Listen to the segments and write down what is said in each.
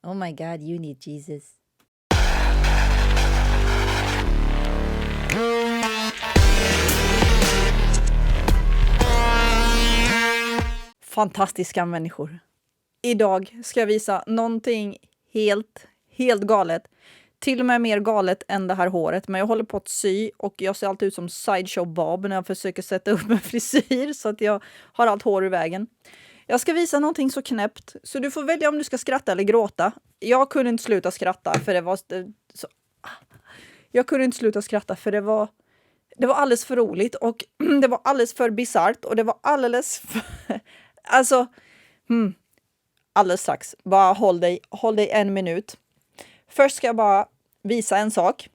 Oh my God, you need Jesus. Fantastiska människor. Idag ska jag visa någonting helt galet. Till och med mer galet än det här håret. Men jag håller på att sy och jag ser alltid ut som Sideshow Bob när jag försöker sätta upp en frisyr så att jag har allt hår ur vägen. Jag ska visa någonting så knäppt så du får välja om du ska skratta eller gråta. Jag kunde inte sluta skratta för det var så... Jag kunde inte sluta skratta för det var alldeles för roligt och det var alldeles för bizarrt och det var alldeles för... Alltså... Alldeles strax. Bara håll dig en minut. Först ska jag bara visa en sak.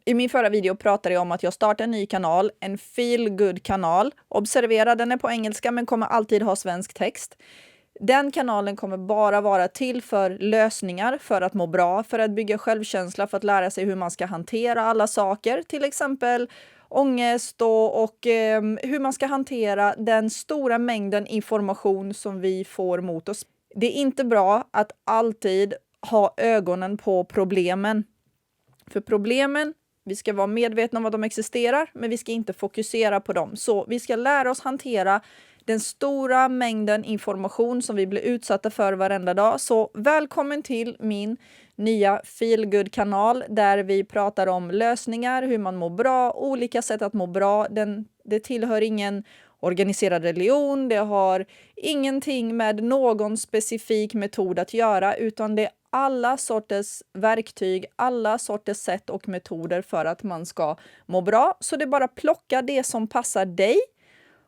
I min förra video pratade jag om att jag startar en ny kanal. En feel good kanal. Observera, den är på engelska men kommer alltid ha svensk text. Den kanalen kommer bara vara till för lösningar, för att må bra, för att bygga självkänsla, för att lära sig hur man ska hantera alla saker. Till exempel ångest och hur man ska hantera den stora mängden information som vi får mot oss. Det är inte bra att alltid ha ögonen på problemen. För problemen, vi ska vara medvetna om att de existerar, men vi ska inte fokusera på dem. Så vi ska lära oss hantera den stora mängden information som vi blir utsatta för varenda dag. Så välkommen till min nya Feel Good-kanal där vi pratar om lösningar, hur man mår bra, olika sätt att må bra. Det tillhör ingen organiserad religion, det har ingenting med någon specifik metod att göra utan det är alla sorters verktyg, alla sorters sätt och metoder för att man ska må bra. Så det är bara plocka det som passar dig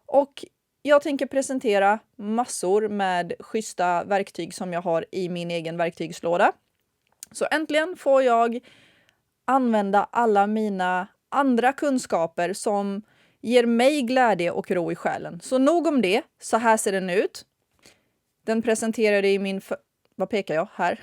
och jag tänker presentera massor med schyssta verktyg som jag har i min egen verktygslåda. Så äntligen får jag använda alla mina andra kunskaper som ger mig glädje och ro i själen. Så nog om det. Så här ser den ut. Den presenterade i min... Vad pekar jag här?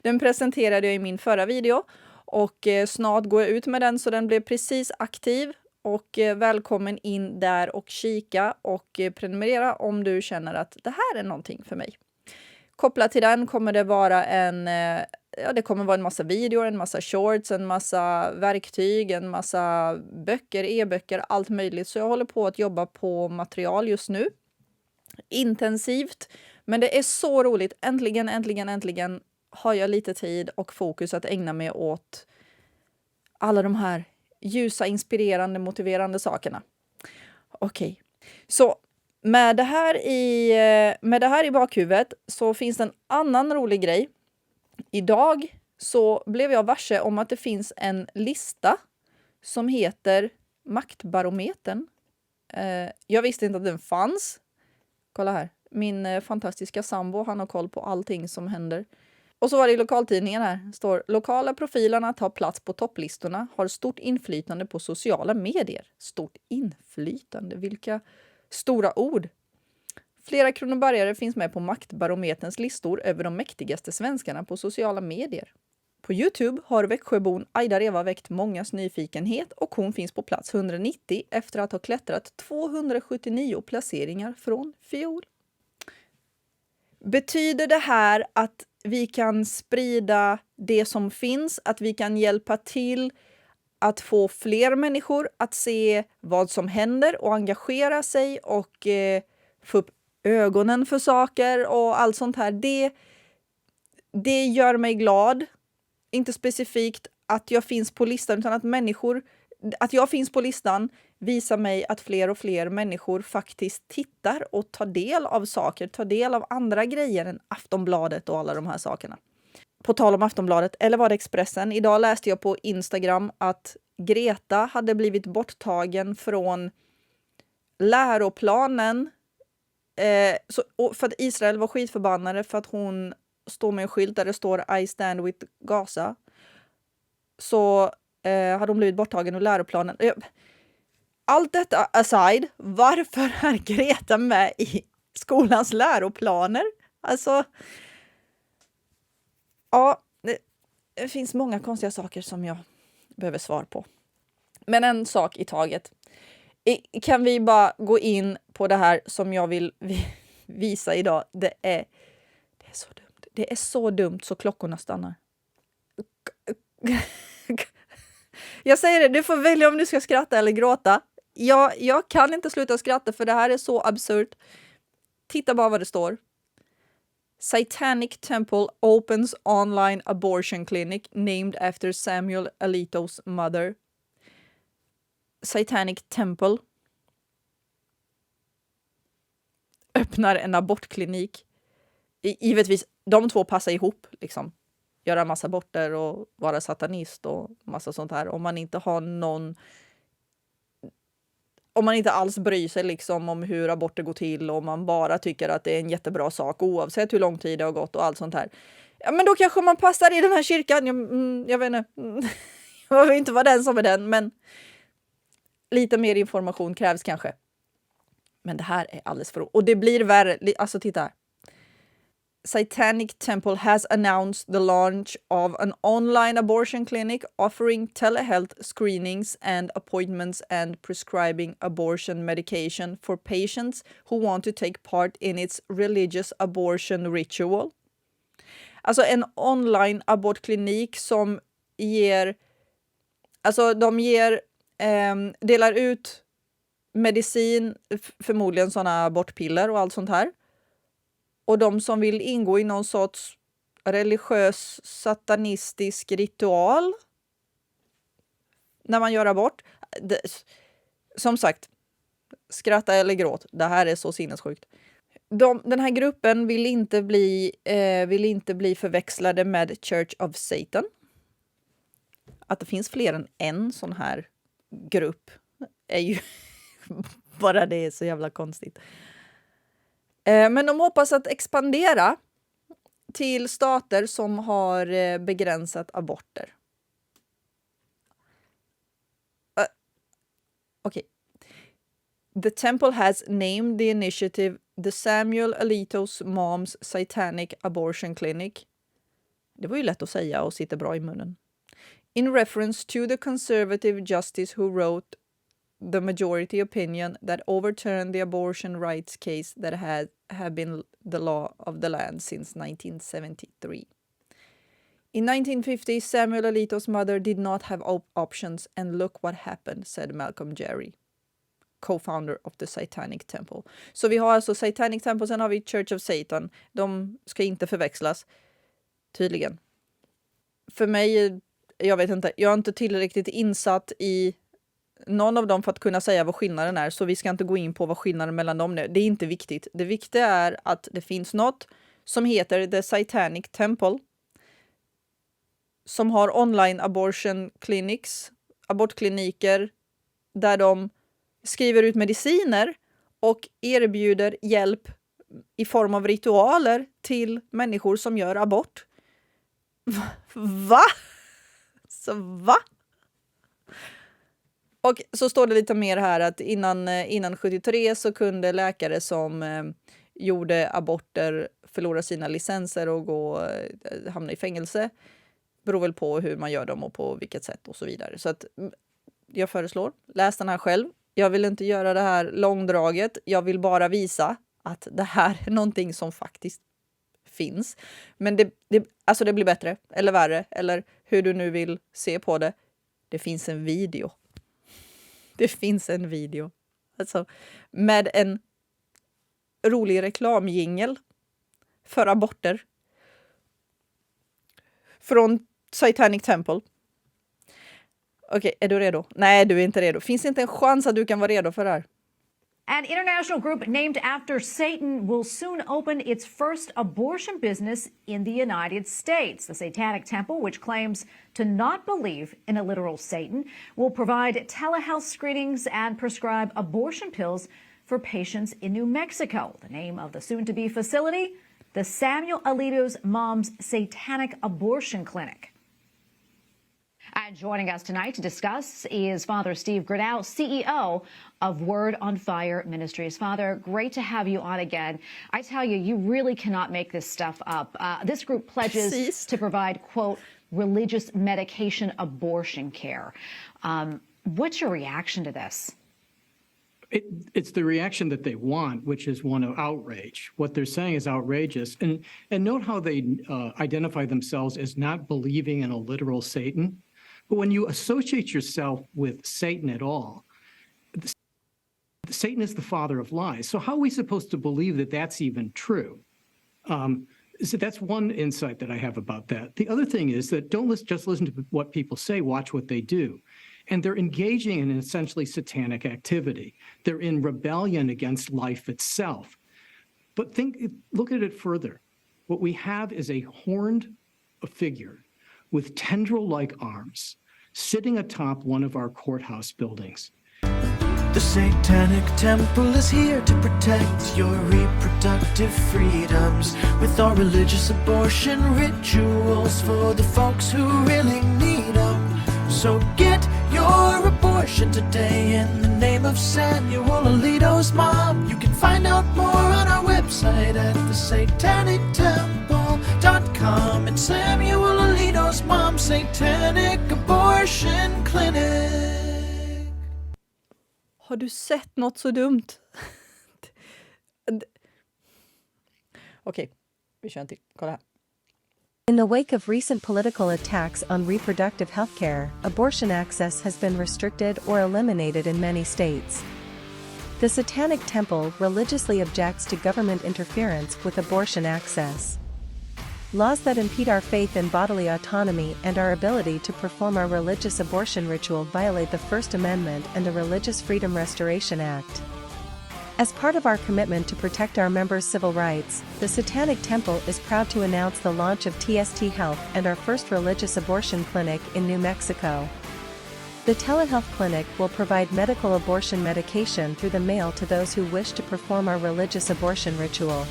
Den presenterade jag i min förra video. Och snart går jag ut med den så den blir precis aktiv. Och välkommen in där och kika och prenumerera om du känner att det här är någonting för mig. Kopplat till den kommer det vara det kommer vara en massa videor, en massa shorts, en massa verktyg, en massa böcker, e-böcker, allt möjligt. Så jag håller på att jobba på material just nu. Intensivt, men det är så roligt. Äntligen har jag lite tid och fokus att ägna mig åt alla de här ljusa, inspirerande, motiverande sakerna. Okej, så med det här i bakhuvudet så finns det en annan rolig grej. Idag så blev jag varse om att det finns en lista som heter Maktbarometern. Jag visste inte att den fanns. Kolla här, min fantastiska sambo, han har koll på allting som händer. Och så var det i lokaltidningen här, står lokala profilerna tar plats på topplistorna, har stort inflytande på sociala medier. Stort inflytande, vilka stora ord. Flera kronobergare finns med på Maktbarometerns listor över de mäktigaste svenskarna på sociala medier. På YouTube har Växjöbon Aida Reva väckt mångas nyfikenhet och hon finns på plats 190 efter att ha klättrat 279 placeringar från fiol. Betyder det här att vi kan sprida det som finns, att vi kan hjälpa till att få fler människor att se vad som händer och engagera sig och få upp ögonen för saker och allt sånt här. Det gör mig glad. Inte specifikt att jag finns på listan utan att jag finns på listan visar mig att fler och fler människor faktiskt tittar och tar del av saker, tar del av andra grejer än Aftonbladet och alla de här sakerna. På tal om Aftonbladet, eller var det Expressen? Idag läste jag på Instagram att Greta hade blivit borttagen från läroplanen. För att Israel var skitförbannade för att hon står med en skylt där det står I stand with Gaza. Så hade hon blivit borttagen ur läroplanen. Allt detta aside, varför är Greta med i skolans läroplaner? Alltså, ja, det finns många konstiga saker som jag behöver svar på. Men en sak i taget. Kan vi bara gå in på det här som jag vill visa idag? Det är så dumt. Det är så dumt så klockorna stannar. Jag säger det, du får välja om du ska skratta eller gråta. Jag kan inte sluta skratta för det här är så absurt. Titta bara vad det står. Satanic Temple opens online abortion clinic named after Samuel Alito's mother. Satanic Temple öppnar en abortklinik. Givetvis, de två passar ihop liksom. Göra massa aborter och vara satanist och massa sånt här. Om man inte har någon... Om man inte alls bryr sig liksom om hur aborter går till och man bara tycker att det är en jättebra sak oavsett hur lång tid det har gått och allt sånt här. Ja, men då kanske man passar i den här kyrkan. Jag vet inte. Jag vill inte vara den som är den, men lite mer information krävs kanske. Men det här är alldeles för... Och det blir värre. Alltså titta här. Satanic Temple has announced the launch of an online abortion clinic offering telehealth screenings and appointments and prescribing abortion medication for patients who want to take part in its religious abortion ritual. Alltså en online abortklinik som ger... Alltså de delar ut medicin, förmodligen sådana abortpiller och allt sånt här. Och de som vill ingå i någon sorts religiös satanistisk ritual när man gör abort. Som sagt, skratta eller gråt. Det här är så sinnessjukt. Den här gruppen vill inte bli förväxlade med Church of Satan. Att det finns fler än en sån här grupp är ju bara det är så jävla konstigt. Men de hoppas att expandera till stater som har begränsat aborter. Okej. The temple has named the initiative the Samuel Alito's Mom's Satanic Abortion Clinic. Det var ju lätt att säga och sitter bra i munnen. In reference to the conservative justice who wrote the majority opinion that overturned the abortion rights case that have been the law of the land since 1973. In 1950, Samuel Alito's mother did not have options, and look what happened, said Malcolm Jerry, co-founder of the Satanic Temple. Så vi har alltså Satanic Temple, sen har vi Church of Satan. De ska inte förväxlas, tydligen. För mig, jag vet inte, jag är inte tillräckligt insatt i någon av dem för att kunna säga vad skillnaden är, så vi ska inte gå in på vad skillnaden mellan dem är. Det är inte viktigt. Det viktiga är att det finns något som heter The Satanic Temple som har online abortion clinics, abortkliniker där de skriver ut mediciner och erbjuder hjälp i form av ritualer till människor som gör abort. Va? Så va? Och så står det lite mer här att innan 73 så kunde läkare som gjorde aborter förlora sina licenser och hamna i fängelse. Beror väl på hur man gör dem och på vilket sätt och så vidare. Så att jag föreslår, läs den här själv. Jag vill inte göra det här långdraget. Jag vill bara visa att det här är någonting som faktiskt finns. Men det blir bättre eller värre eller hur du nu vill se på det. Det finns en video. Det finns en video. Alltså, med en rolig reklamjingel för aborter. Från Satanic Temple. Okej, är du redo? Nej, du är inte redo. Finns inte en chans att du kan vara redo för det här? An international group named after Satan will soon open its first abortion business in the United States. The Satanic Temple, which claims to not believe in a literal Satan, will provide telehealth screenings and prescribe abortion pills for patients in New Mexico. The name of the soon-to-be facility, the Samuel Alito's Mom's Satanic Abortion Clinic. And joining us tonight to discuss is Father Steve Gradell, CEO of Word on Fire Ministries. Father, great to have you on again. I tell you, you really cannot make this stuff up. This group pledges to provide, quote, religious medication abortion care. What's your reaction to this? it's the reaction that they want, which is one of outrage. What they're saying is outrageous. And note how they identify themselves as not believing in a literal Satan. But when you associate yourself with Satan at all, Satan is the father of lies. So how are we supposed to believe that that's even true? So that's one insight that I have about that. The other thing is that don't just listen to what people say, watch what they do. And they're engaging in essentially satanic activity. They're in rebellion against life itself. But look at it further. What we have is a horned figure with tendril-like arms sitting atop one of our courthouse buildings. The Satanic Temple is here to protect your reproductive freedoms with our religious abortion rituals for the folks who really need them. So get your abortion today in the name of Samuel Alito's mom. You can find out more on our website at thesatanictemple.com. And Samuel Alito's mom, Satanic Abortion Clinic. Har du sett något så dumt? Okej, vi kör en till. Kolla här. In the wake of recent political attacks on reproductive health care, abortion access has been restricted or eliminated in many states. The Satanic Temple religiously objects to government interference with abortion access. Laws that impede our faith in bodily autonomy and our ability to perform our religious abortion ritual violate the First Amendment and the Religious Freedom Restoration Act. As part of our commitment to protect our members' civil rights, the Satanic Temple is proud to announce the launch of TST Health and our first religious abortion clinic in New Mexico. The telehealth clinic will provide medical abortion medication through the mail to those who wish to perform our religious abortion ritual.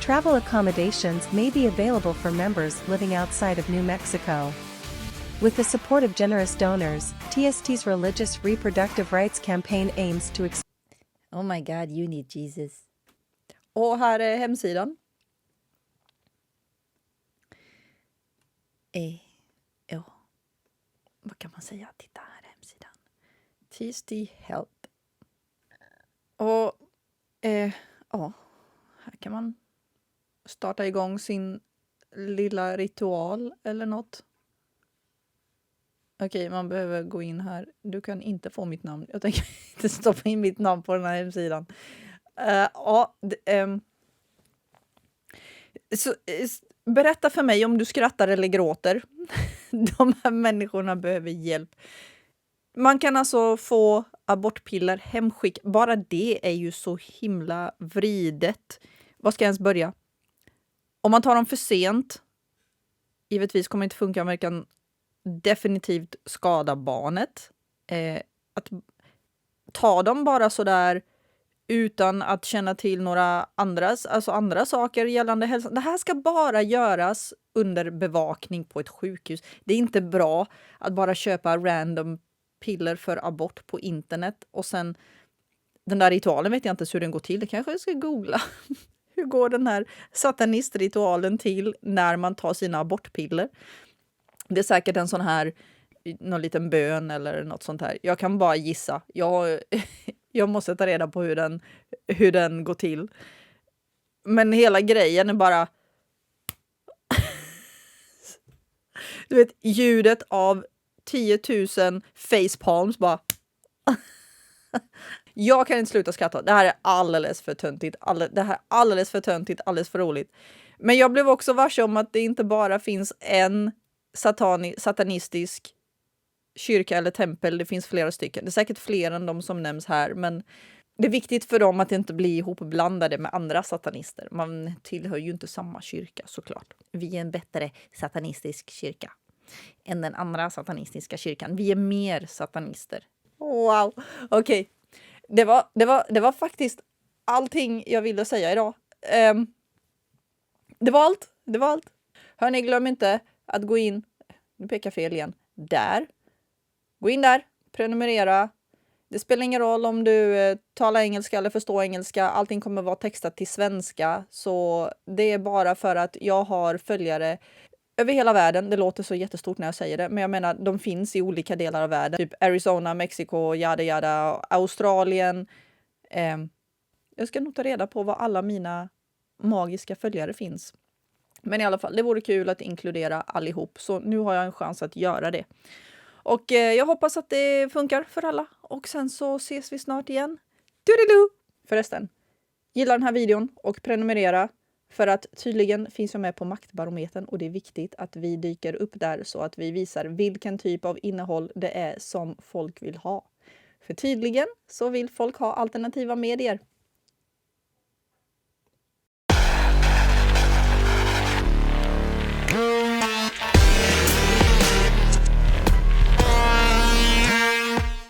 Travel accommodations may be available for members living outside of New Mexico. With the support of generous donors, TST's Religious Reproductive Rights Campaign aims to Oh my god, you need Jesus. Och här är hemsidan. Ja, vad kan man säga? Titta här är hemsidan. TST Help. Och ja, här kan man starta igång sin lilla ritual eller något. Okej, man behöver gå in här. Du kan inte få mitt namn. Jag tänker inte stoppa in mitt namn på den här hemsidan. Berätta för mig om du skrattar eller gråter. De här människorna behöver hjälp. Man kan alltså få abortpiller hemskick. Bara det är ju så himla vridet. Vad ska jag ens börja? Om man tar dem för sent, givetvis kommer det inte funka, men kan definitivt skada barnet. Att ta dem bara så där utan att känna till några andra saker gällande hälsan. Det här ska bara göras under bevakning på ett sjukhus. Det är inte bra att bara köpa random piller för abort på internet och sen den där ritualen vet jag inte hur den går till. Det kanske jag ska googla. Hur går den här satanistritualen till när man tar sina abortpiller? Det är säkert en sån här, någon liten bön eller något sånt här. Jag kan bara gissa. Jag måste ta reda på hur den går till. Men hela grejen är bara... Du vet, ljudet av 10 000 facepalms bara... Jag kan inte sluta skratta. Det här är alldeles för töntigt. Det här är alldeles för töntigt, alldeles för roligt. Men jag blev också varse om att det inte bara finns en satanistisk kyrka eller tempel. Det finns flera stycken. Det är säkert fler än de som nämns här. Men det är viktigt för dem att inte bli ihopblandade med andra satanister. Man tillhör ju inte samma kyrka såklart. Vi är en bättre satanistisk kyrka än den andra satanistiska kyrkan. Vi är mer satanister. Wow, okej. Det var faktiskt allting jag ville säga idag. Det var allt. Hörni, glöm inte att gå in, nu pekar fel igen, där. Gå in där, prenumerera. Det spelar ingen roll om du talar engelska eller förstår engelska. Allting kommer vara textat till svenska. Så det är bara för att jag har följare över hela världen. Det låter så jättestort när jag säger det, men jag menar de finns i olika delar av världen. Typ Arizona, Mexiko, yada yada, Australien. Jag ska nog ta reda på var alla mina magiska följare finns. Men i alla fall, det vore kul att inkludera allihop. Så nu har jag en chans att göra det. Och jag hoppas att det funkar för alla. Och sen så ses vi snart igen. Toodaloo! Förresten, gilla den här videon och prenumerera. För att tydligen finns jag med på Maktbarometern och det är viktigt att vi dyker upp där så att vi visar vilken typ av innehåll det är som folk vill ha. För tydligen så vill folk ha alternativa medier.